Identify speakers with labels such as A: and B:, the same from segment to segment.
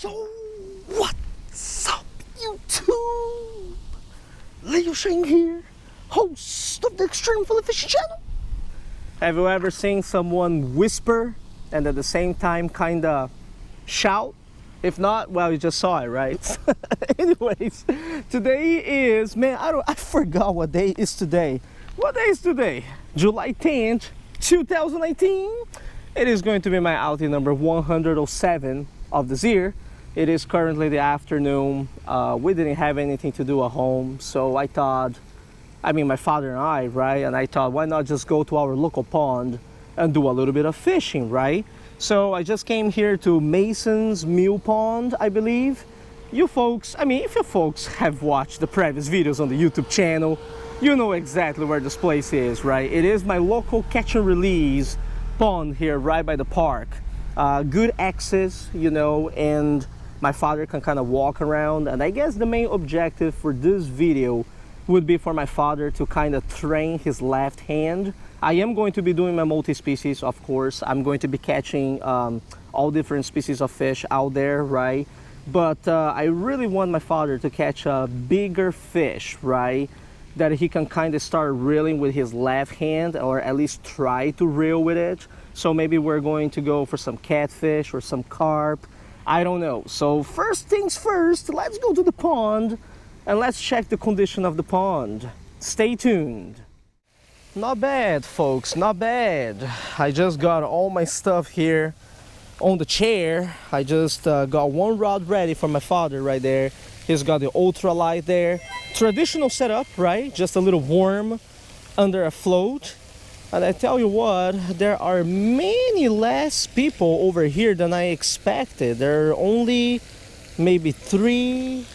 A: Yo, what's up, YouTube? Leo Shane here, host of the Extreme Fillet Fishing channel. Have you ever seen someone whisper and at the same time kinda shout? If not, well, you just saw it, right? Anyways, today is, man, I forgot what day is today. What day is today? July 10th, 2019. It is going to be my outing number 107 of this year. It is currently the afternoon. We didn't have anything to do at home, so I thought, my father and I, right? And I thought, why not just go to our local pond and do a little bit of fishing, right? So I just came here to Mason's Mill Pond, I believe. You folks, if you folks have watched the previous videos on the YouTube channel, you know exactly where this place is, right? It is my local catch and release pond here right by the park. Good access, and my father can kind of walk around. And I guess the main objective for this video would be for my father to kind of train his left hand. I am going to be doing my multi-species, of course. I'm going to be catching all different species of fish out there, right? But I really want my father to catch a bigger fish, right? That he can kind of start reeling with his left hand, or at least try to reel with it. So maybe we're going to go for some catfish or some carp. I don't know. So first things first, let's go to the pond and let's check the condition of the pond. Stay tuned. Not bad, folks, not bad. I just got all my stuff here on the chair. I just got one rod ready for my father right there. He's got the ultralight there. Traditional setup, right? Just a little worm under a float. And I tell you what, there are many less people over here than I expected. There are only maybe 3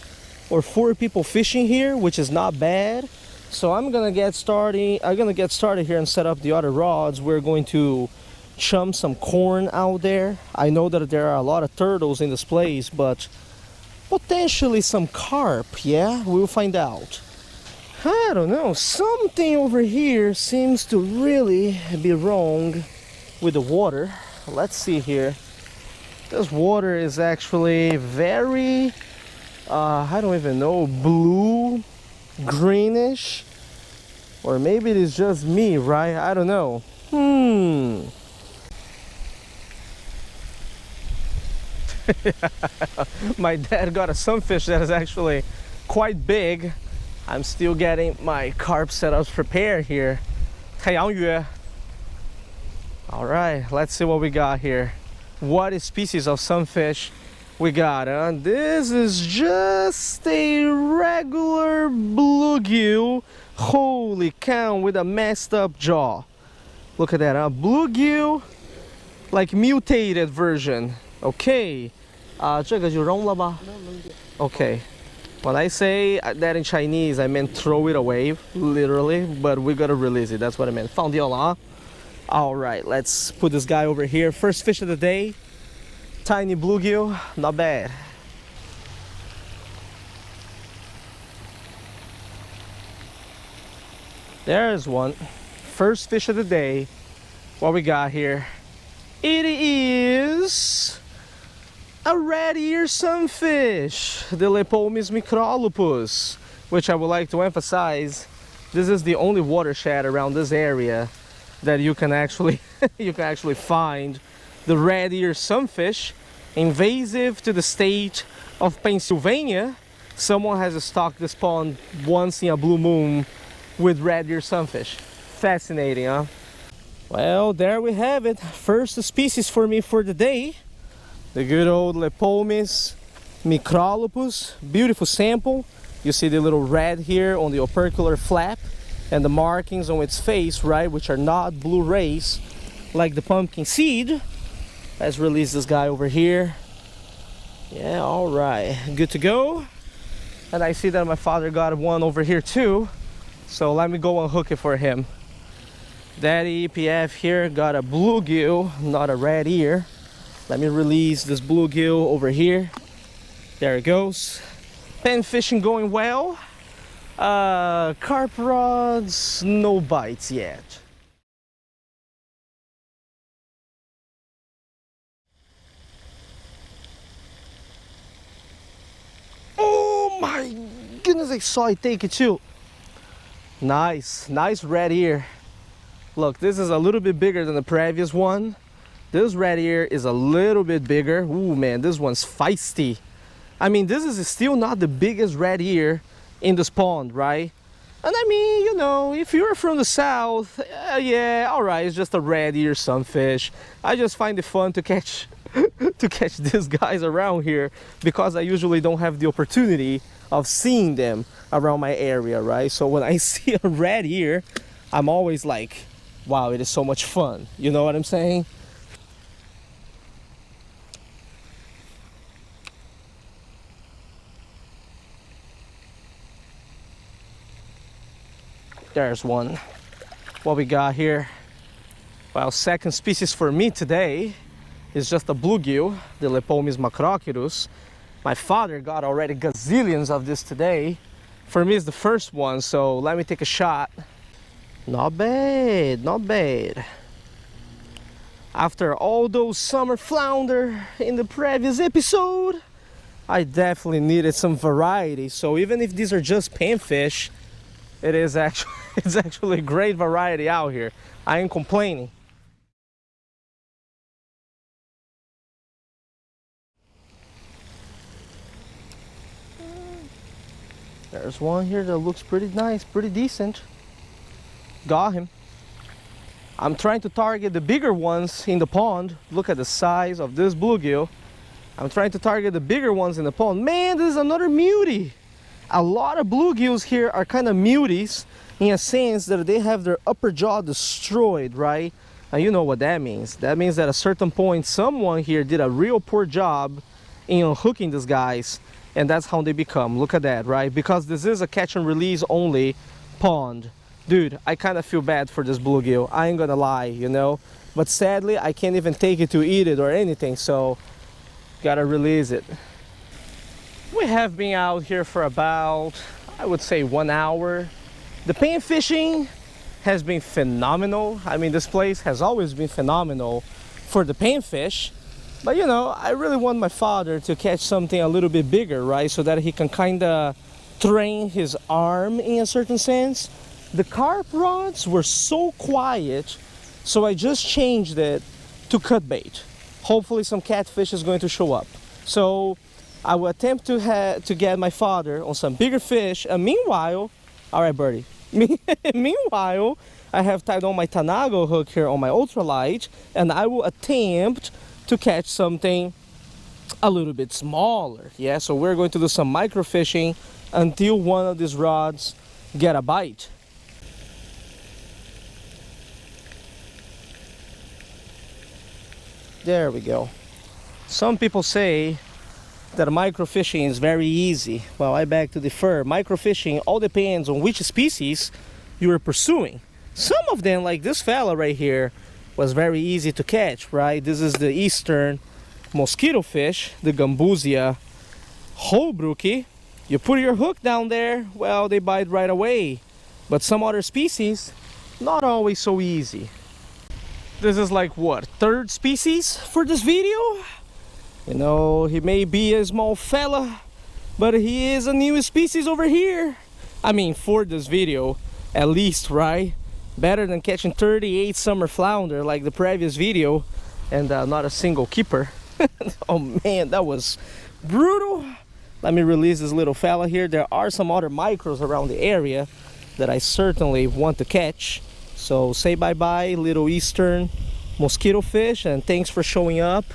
A: or 4 people fishing here, which is not bad. So I'm gonna get started here and set up the other rods. We're going to chum some corn out there. I know that there are a lot of turtles in this place, but potentially some carp, yeah? We'll find out. I don't know, something over here seems to really be wrong with the water. Let's see here. This water is actually very, I don't even know, blue, greenish. Or maybe it is just me, right? I don't know. My dad got a sunfish that is actually quite big. I'm still getting my carp setups prepared here. Alright, let's see what we got here. What species of sunfish we got? This is just a regular bluegill. Holy cow, with a messed up jaw. Look at that, bluegill, like mutated version. Okay. 这个就扔了吧? Okay. When I say that in Chinese, I meant throw it away, literally, but we gotta release it. That's what I meant. 放掉了啊. All right, let's put this guy over here. First fish of the day, tiny bluegill, not bad. There's one. First fish of the day. What we got here? It is a red ear sunfish, the Lepomys microlopus, which I would like to emphasize. This is the only watershed around this area that you can actually find the red ear sunfish, invasive to the state of Pennsylvania. Someone has stocked this pond once in a blue moon with red ear sunfish. Fascinating, huh? Well, there we have it. First species for me for the day. The good old Lepomys microlopus. Beautiful sample. You see the little red here on the opercular flap and the markings on its face, right, which are not blue rays like the pumpkin seed. Let's release this guy over here. Yeah, all right, good to go. And I see that my father got one over here too, so let me go unhook it for him. Daddy EPF here got a bluegill, not a red ear. Let me release this bluegill over here. There it goes. Pen fishing going well. Carp rods, no bites yet. as I saw it take it too. Nice, nice red ear. Look, this is a little bit bigger than the previous one. This red ear is a little bit bigger. Ooh, man, this one's feisty. I mean, this is still not the biggest red ear in this pond, right? And I mean, you know, if you're from the south, yeah, all right, it's just a red ear sunfish. I just find it fun to catch to catch these guys around here because I usually don't have the opportunity of seeing them around my area, right? So when I see a red ear, I'm always like, wow, it is so much fun. You know what I'm saying? There's one. What we got here? Well, second species for me today is just a bluegill, the Lepomis macrochirus. My father got already gazillions of this today. For me, it's the first one, so let me take a shot. Not bad, not bad. After all those summer flounder in the previous episode, I definitely needed some variety. So even if these are just panfish, it's actually a great variety out here. I ain't complaining. There's one here that looks pretty nice, pretty decent. Got him. I'm trying to target the bigger ones in the pond. Look at the size of this bluegill. I'm trying to target the bigger ones in the pond. Man, this is another mutie. A lot of bluegills here are kind of muties in a sense that they have their upper jaw destroyed, right? And you know what that means. That means that at a certain point, someone here did a real poor job in unhooking these guys, and that's how they become. Look at that, right? Because this is a catch and release only pond. Dude, I kind of feel bad for this bluegill. I ain't gonna lie, you know? But sadly, I can't even take it to eat it or anything, so gotta release it. We have been out here for about, I would say, 1 hour. The pan fishing has been phenomenal. I mean, this place has always been phenomenal for the panfish. But you know, I really want my father to catch something a little bit bigger, right? So that he can kind of train his arm in a certain sense. The carp rods were so quiet, so I just changed it to cut bait. Hopefully some catfish is going to show up. So I will attempt to get my father on some bigger fish, and meanwhile, all right, birdie. Meanwhile, I have tied on my Tanago hook here on my ultralight, and I will attempt to catch something a little bit smaller. Yeah, so we're going to do some microfishing until one of these rods get a bite. There we go. Some people say that microfishing is very easy. Well, I beg to differ. Microfishing all depends on which species you are pursuing. Some of them, like this fella right here, was very easy to catch, right? This is the eastern mosquito fish, the Gambusia holbrookie. You put your hook down there, well, they bite right away. But some other species, not always so easy. This is like what, third species for this video? You know, he may be a small fella, but he is a new species over here. I mean, for this video, at least, right? Better than catching 38 summer flounder like the previous video and not a single keeper. Oh man, that was brutal. Let me release this little fella here. There are some other micros around the area that I certainly want to catch. So say bye-bye, little eastern mosquito fish, and thanks for showing up.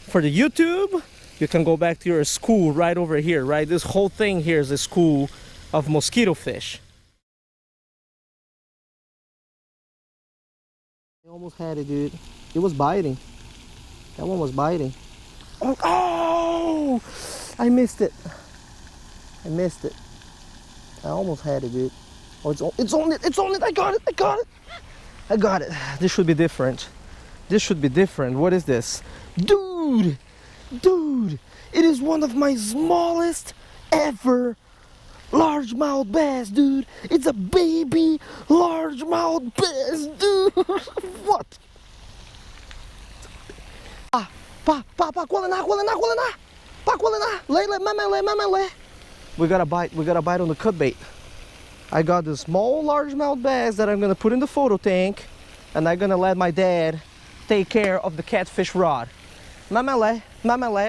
A: For the YouTube, you can go back to your school right over here, right? This whole thing here is a school of mosquito fish. I almost had it, dude. It was biting. That one was biting. Oh, oh! I missed it. I missed it. I almost had it, dude. Oh, it's on it. It's on it. I got it. I got it. I got it. This should be different. This should be different. What is this? Dude! Dude! It is one of my smallest ever largemouth bass, dude. It's a baby largemouth bass, dude. What? Pa, kuha na. Pa, kuha na. Lay, mamãe, lay. we got a bite on the cut bait. I got this small largemouth bass that I'm gonna put in the photo tank, and I'm gonna let my dad take care of the catfish rod. Mamele,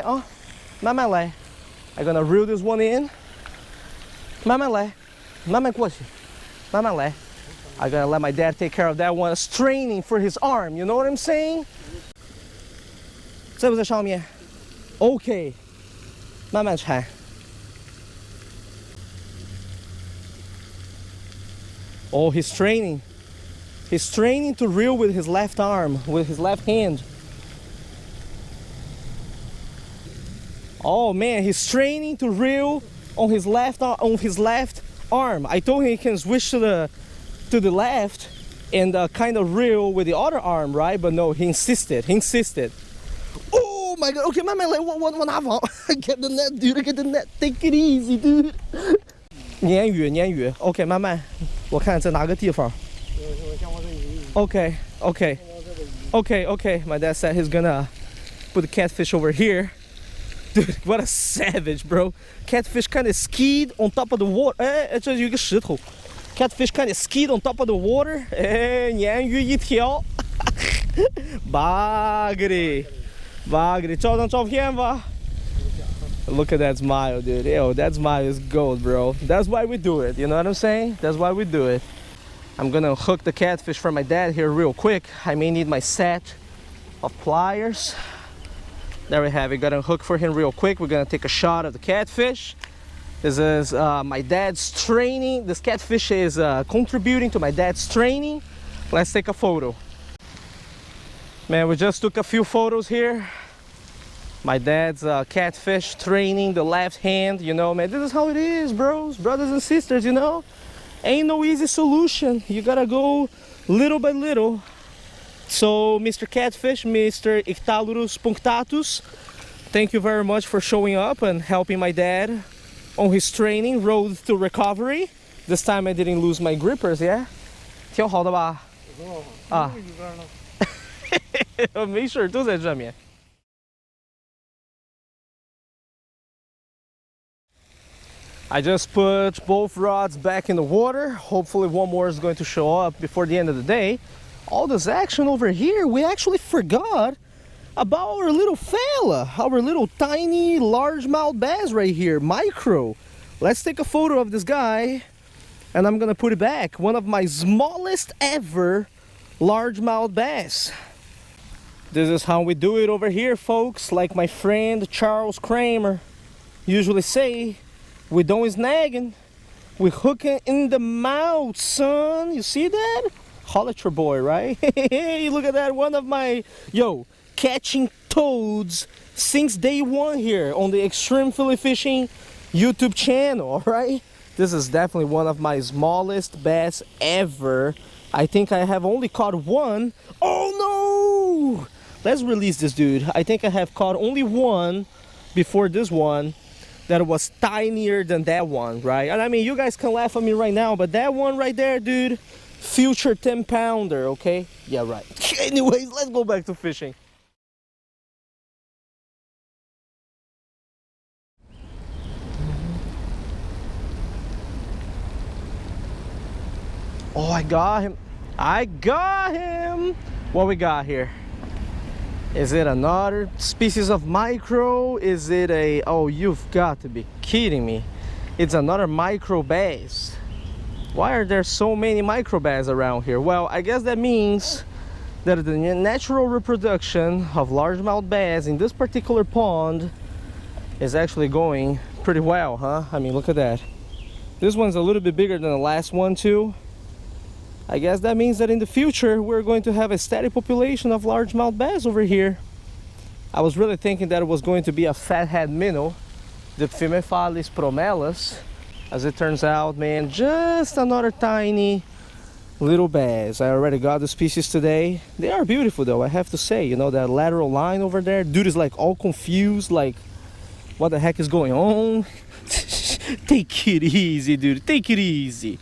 A: oh, mamele. I'm gonna reel this one in. Mamele, mamele. I'm gonna let my dad take care of that one. Straining for his arm, you know what I'm saying? 在不在上面 ？OK， 慢慢缠。Oh, he's training. He's training to reel with his left arm, with his left hand. Oh man, he's training to reel on his left arm. I told him he can switch to the left and kind of reel with the other arm, right? But no, he insisted. Oh my god! Okay, my man, like one half. Get the net, dude. Get the net. Take it easy, dude. 鲶鱼 OK 慢慢我看在哪个地方 OK my dad said he's gonna put the catfish over here. Dude, what a savage, bro. Catfish kind of skied on top of the water. 这有一个石头 Catfish kind of skied on top of the water. 鲶鱼一条 Bagri 照张照片吧 Look at that smile, dude. Yo, that smile is gold, bro. That's why we do it. You know what I'm saying? That's why we do it. I'm gonna hook the catfish for my dad here real quick. I may need my set of pliers. There we have it. Got a hook for him real quick. We're gonna take a shot of the catfish. This is my dad's training. This catfish is contributing to my dad's training. Let's take a photo. Man, we just took a few photos here. My dad's catfish training the left hand, you know, man. This is how it is, bros, brothers and sisters, you know. Ain't no easy solution. You gotta go little by little. So, Mr. Catfish, Mr. Ictalurus punctatus, thank you very much for showing up and helping my dad on his training road to recovery. This time I didn't lose my grippers, yeah? 挺好的吧？啊，没事，都在这面。I just put both rods back in the water. Hopefully one more is going to show up before the end of the day. All this action over here, we actually forgot about our little fella, our little tiny largemouth bass right here, micro. Let's take a photo of this guy and I'm gonna put it back. One of my smallest ever largemouth bass. This is how we do it over here, folks. Like my friend Charles Kramer usually say, we don't snagging, we hooking in the mouth, son. You see that? Holla at your boy, right? Hey, look at that. One of my, catching toads since day one here on the Extreme Philly Fishing YouTube channel, all right? This is definitely one of my smallest bass ever. I think I have only caught one. Oh no! Let's release this dude. I think I have caught only one before this one that was tinier than that one, right? And I mean, you guys can laugh at me right now, but that one right there, dude, future 10-pounder, okay? Yeah, right. Anyways, let's go back to fishing. Oh, I got him. What we got here? Is it another species of micro? Is it a... Oh, you've got to be kidding me. It's another micro bass. Why are there so many micro bass around here? Well, I guess that means that the natural reproduction of largemouth bass in this particular pond is actually going pretty well, huh? I mean, look at that. This one's a little bit bigger than the last one too. I guess that means that in the future we're going to have a steady population of largemouth bass over here. I was really thinking that it was going to be a fathead minnow, the Diphimethalis promelas. As it turns out, man, just another tiny little bass. I already got the species today. They are beautiful though, I have to say. You know, that lateral line over there, dude is like all confused, like what the heck is going on? Take it easy, dude, take it easy.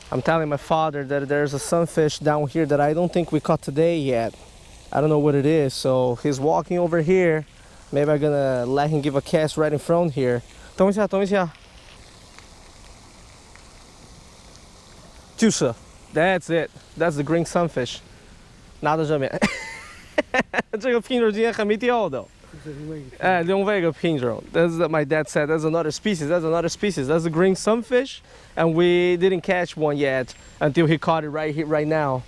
A: I'm telling my father that there's a sunfish down here that I don't think we caught today yet. I don't know what it is, so he's walking over here. Maybe I'm gonna let him give a cast right in front here. 等一下，等一下。就是，That's it. That's the green sunfish. 拿到这边，这个品种今天还没钓到。哎，另外一个品种。That's my dad said. That's another species. That's another species. That's the green sunfish, and we didn't catch one yet until he caught it right here, right now.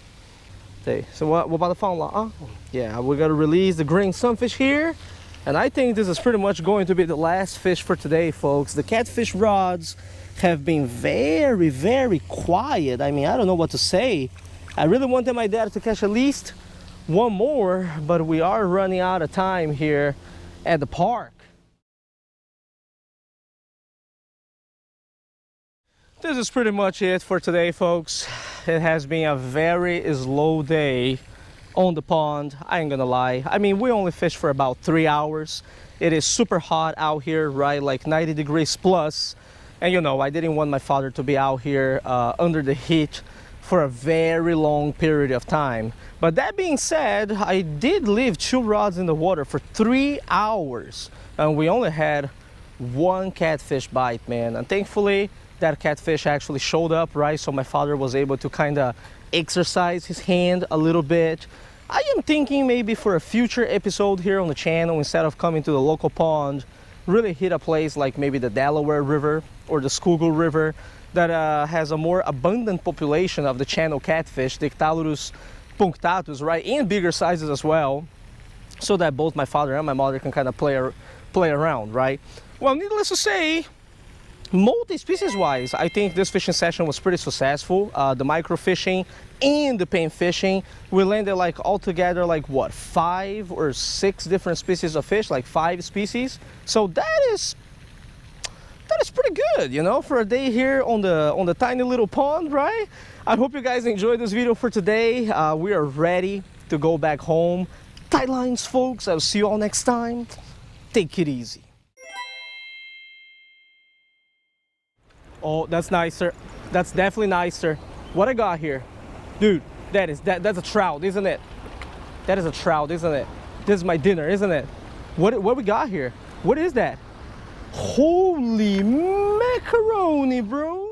A: 对，所以我把它放了啊。Yeah, we gotta release the green sunfish here, and I think this is pretty much going to be the last fish for today, folks. The catfish rods have been very, very quiet. I mean, I don't know what to say. I really wanted my dad to catch at least one more, but we are running out of time here at the park. This is pretty much it for today, folks. It has been a very slow day on the pond. I ain't gonna lie. I mean, we only fished for about 3 hours. It is super hot out here, right? Like 90 degrees plus. And you know, I didn't want my father to be out here under the heat for a very long period of time. But that being said, I did leave 2 rods in the water for 3 hours, and we only had 1 catfish bite, man. And thankfully that catfish actually showed up, right? So my father was able to kind of exercise his hand a little bit. I am thinking maybe for a future episode here on the channel, instead of coming to the local pond, really hit a place like maybe the Delaware River or the Schuylkill River that has a more abundant population of the channel catfish, Dictalurus punctatus, right, in bigger sizes as well, so that both my father and my mother can kind of play around, right? Well, needless to say, multi-species wise, I think this fishing session was pretty successful. The micro fishing and the pain fishing, we landed like altogether like what, 5 or 6 different species of fish, like 5 species. So that is pretty good, you know, for a day here on the tiny little pond, right? I hope you guys enjoyed this video for today. We are ready to go back home. Tight lines, folks. I'll see you all next time. Take it easy. Oh, that's nicer. That's definitely nicer. What I got here, dude, that's a trout, isn't it? That is a trout, isn't it? This is my dinner, isn't it? What we got here? What is that? Holy macaroni, bro.